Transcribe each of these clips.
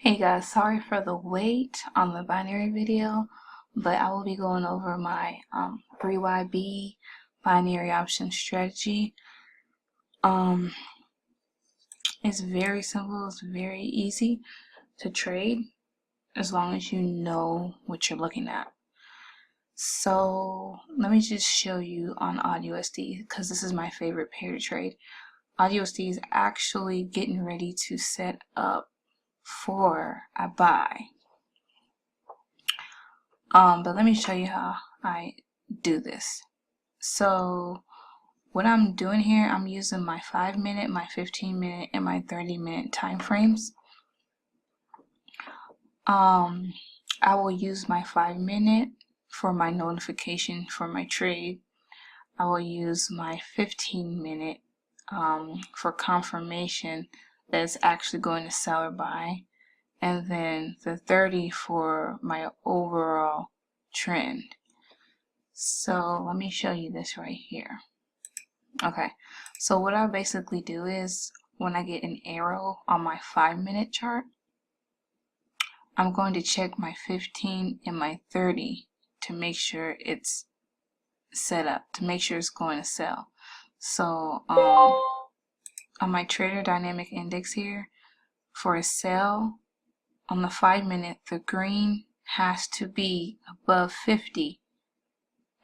Hey guys, sorry for the wait on the binary video, but I will be going over my 3YB binary option strategy. It's very simple, it's very easy to trade as long as you know what you're looking at. So let me just show you on AUDUSD because this is my favorite pair to trade. AUDUSD is actually getting ready to set up for a buy. But let me show you how I do this. So what I'm doing here, I'm using my 5-minute, my 15-minute, and my 30-minute time frames. I will use my 5-minute for my notification for my trade. I will use my 15-minute for confirmation that it's actually going to sell or buy, and then the 30 for my overall trend. So let me show you this right here. Okay, so what I basically do is when I get an arrow on my 5-minute chart, I'm going to check my 15 and my 30 to make sure it's set up, to make sure it's going to sell. So on my Trader Dynamic Index here, for a sell on the 5-minute, the green has to be above 50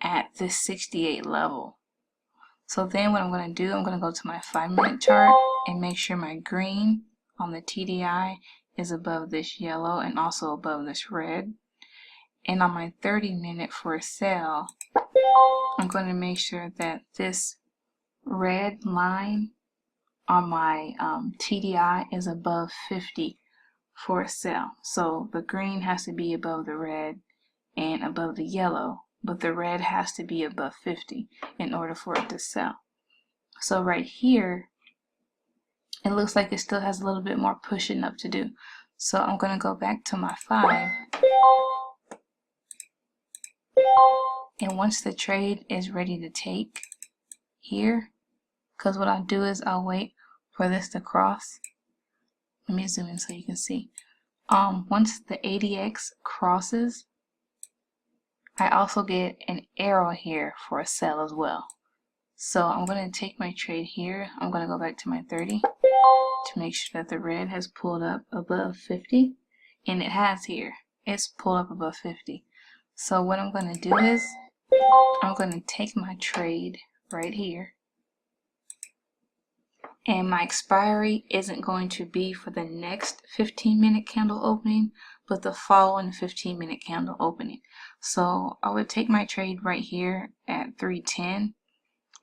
at this 68 level. So then what I'm going to do, I'm going to go to my 5-minute chart and make sure my green on the TDI is above this yellow and also above this red. And on my 30-minute for a sell, I'm going to make sure that this red line on my TDI is above 50 for a sell. So the green has to be above the red and above the yellow, but the red has to be above 50 in order for it to sell. So right here, it looks like it still has a little bit more pushing up to do. So I'm going to go back to my 5. And once the trade is ready to take here, because what I'll do is I'll wait for this to cross. Let me zoom in so you can see. Once the ADX crosses, I also get an arrow here for a sell as well. So I'm going to take my trade here. I'm going to go back to my 30 to make sure that the red has pulled up above 50. And it has here. It's pulled up above 50. So what I'm going to do is I'm going to take my trade right here. And my expiry isn't going to be for the next 15-minute candle opening, but the following 15-minute candle opening. So I would take my trade right here at 310,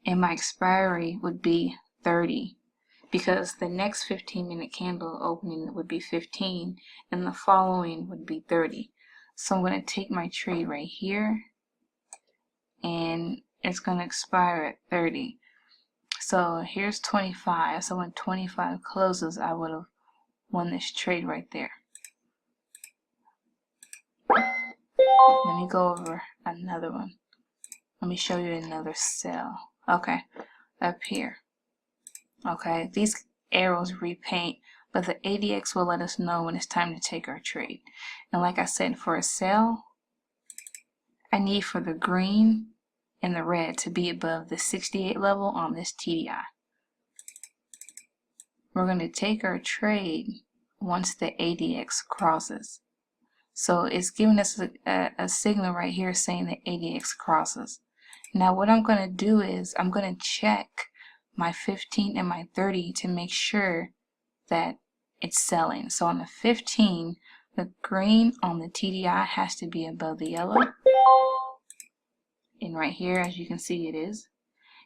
and my expiry would be 30, because the next 15-minute candle opening would be 15, and the following would be 30. So I'm going to take my trade right here, and it's going to expire at 30. So here's 25. So when 25 closes, I would have won this trade right there. Let me go over another one. Let me show you another sell. Okay, up here. Okay, these arrows repaint, but the ADX will let us know when it's time to take our trade. And like I said, for a sell, I need for the green and the red to be above the 68 level on this TDI. We're going to take our trade once the ADX crosses. So it's giving us a signal right here saying that ADX crosses. Now what I'm going to do is I'm going to check my 15 and my 30 to make sure that it's selling. So on the 15, the green on the TDI has to be above the yellow. And right here, as you can see, it is.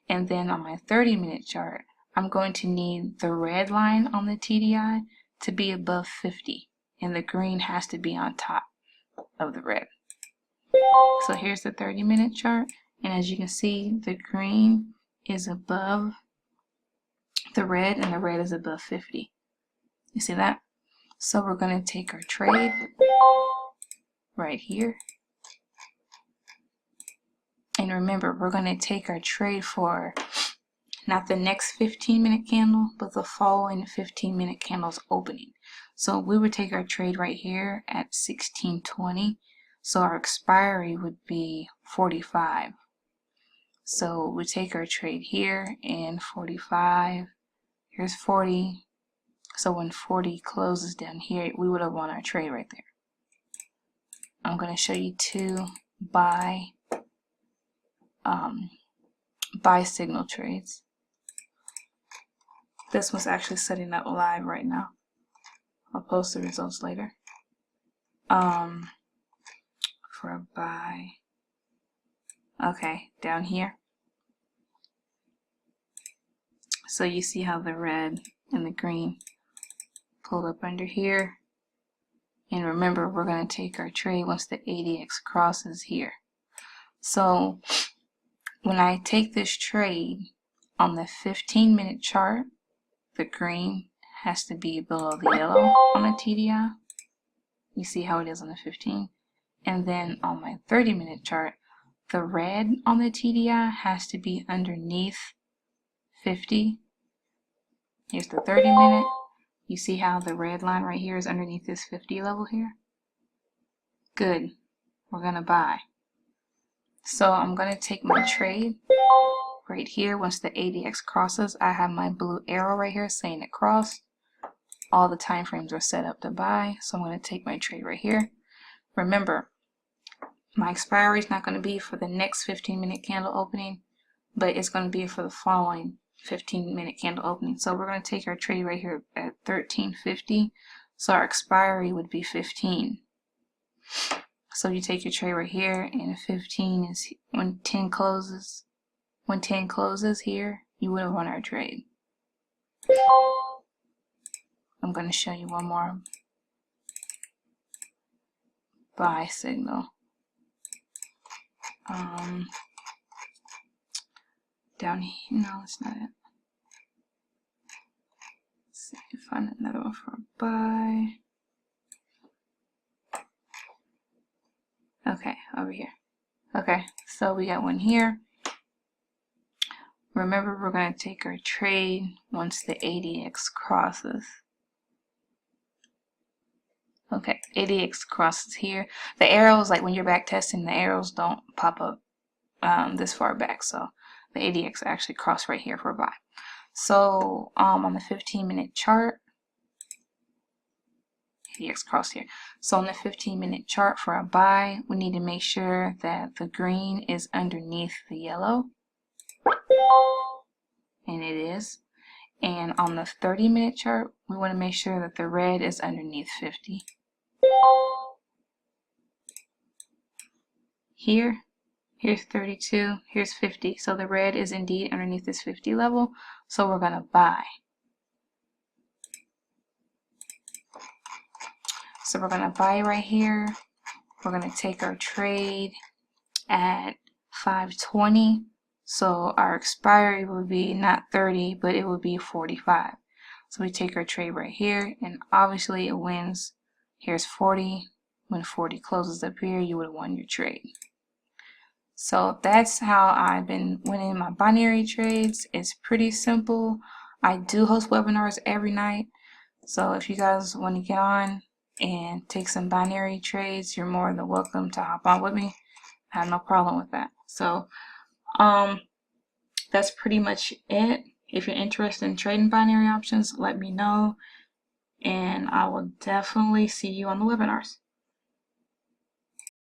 And then on my 30-minute chart, I'm going to need the red line on the TDI to be above 50. And the green has to be on top of the red. So here's the 30-minute chart. And as you can see, the green is above the red and the red is above 50. You see that? So we're going to take our trade right here. And remember, we're going to take our trade for not the next 15-minute candle, but the following 15-minute candle's opening. So we would take our trade right here at 16.20. So our expiry would be 45. So we take our trade here and 45. Here's 40. So when 40 closes down here, we would have won our trade right there. I'm going to show you two buy signal trades. This one's actually setting up live right now. I'll post the results later. For a buy. Okay, down here. So you see how the red and the green pulled up under here. And remember, we're going to take our trade once the ADX crosses here. So when I take this trade on the 15-minute chart, the green has to be below the yellow on the TDI. You see how it is on the 15. And then on my 30-minute chart, the red on the TDI has to be underneath 50. Here's the 30-minute. You see how the red line right here is underneath this 50 level here? Good. We're going to buy. So I'm going to take my trade right here. Once the ADX crosses, I have my blue arrow right here saying it crossed. All the time frames are set up to buy. So I'm going to take my trade right here. Remember, my expiry is not going to be for the next 15-minute candle opening, but it's going to be for the following 15-minute candle opening. So we're going to take our trade right here at 13.50. So our expiry would be 15. So you take your trade right here, and 15 is when 10 closes. When 10 closes here, you would have won our trade. I'm going to show you one more buy signal. Down here, no, that's not it. Let's see if I find another one for a buy. Okay, over here. Okay, so we got one here. Remember, we're going to take our trade once the ADX crosses. Okay, ADX crosses here. The arrows, like when you're back testing, the arrows don't pop up this far back. So the ADX actually crossed right here for a buy. So on the 15-minute chart, ADX crossed here. So on the 15-minute chart for a buy, we need to make sure that the green is underneath the yellow. And it is. And on the 30-minute chart, we want to make sure that the red is underneath 50. Here's 32, here's 50. So the red is indeed underneath this 50 level. So we're going to buy. So we're going to buy right here. We're going to take our trade at 5.20. So our expiry would be not 30, but it would be 45. So we take our trade right here, and obviously it wins. Here's 40. When 40 closes up here, you would have won your trade. So that's how I've been winning my binary trades. It's pretty simple. I do host webinars every night. So if you guys want to get on and take some binary trades, you're more than welcome to hop on with me. I have no problem with that. So that's pretty much it. If you're interested in trading binary options, let me know, and I will definitely see you on the webinars.